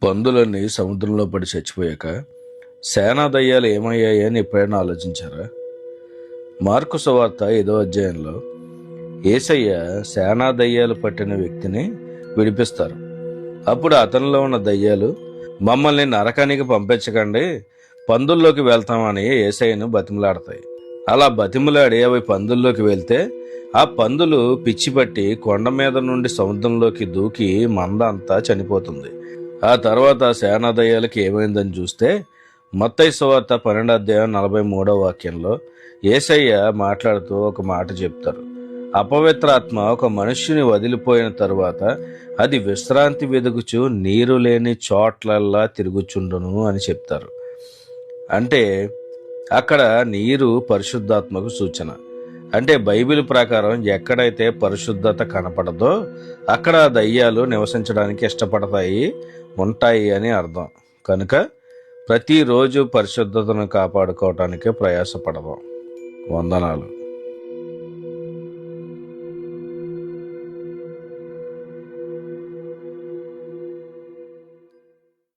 పందులన్నీ సముద్రంలో పడి చచ్చిపోయాక సేనా దయ్యాలు ఏమయ్యాయి అని ఎప్పుడైనా ఆలోచించారా? మార్కు సువార్త 5వ అధ్యాయంలో యేసయ్య సేనా దయ్యాలు పట్టిన వ్యక్తిని విడిపిస్తారు. అప్పుడు అతనిలో ఉన్న దయ్యాలు, మమ్మల్ని నరకానికి పంపించకండి, పందుల్లోకి వెళ్తామని యేసయ్యను బతిమలాడతాయి. అలా బతిమలాడి అవి పందుల్లోకి వెళ్తే ఆ పందులు పిచ్చిపట్టి కొండ మీద నుండి సముద్రంలోకి దూకి మంద అంతా చనిపోతుంది. ఆ తర్వాత సేనా దయ్యాలకి ఏమైందని చూస్తే మత్తయి సువార్త 12వ అధ్యాయం 43వ వాక్యంలో యేసయ్య మాట్లాడుతూ ఒక మాట చెప్తారు. అపవిత్రాత్మ ఒక మనుష్యుని వదిలిపోయిన తరువాత అది విశ్రాంతి వెదుగుచు నీరు లేని చోట్లల్లా తిరుగుచుండును అని చెప్తారు. అంటే అక్కడ నీరు పరిశుద్ధాత్మకు సూచన. అంటే బైబిల్ ప్రకారం ఎక్కడైతే పరిశుద్ధత కనపడదో అక్కడ దయ్యాలు నివసించడానికి ఇష్టపడతాయి, ఉంటాయి అని అర్థం. కనుక ప్రతిరోజు పరిశుద్ధతను కాపాడుకోవటానికి ప్రయాసపడదాం. వందనాలు.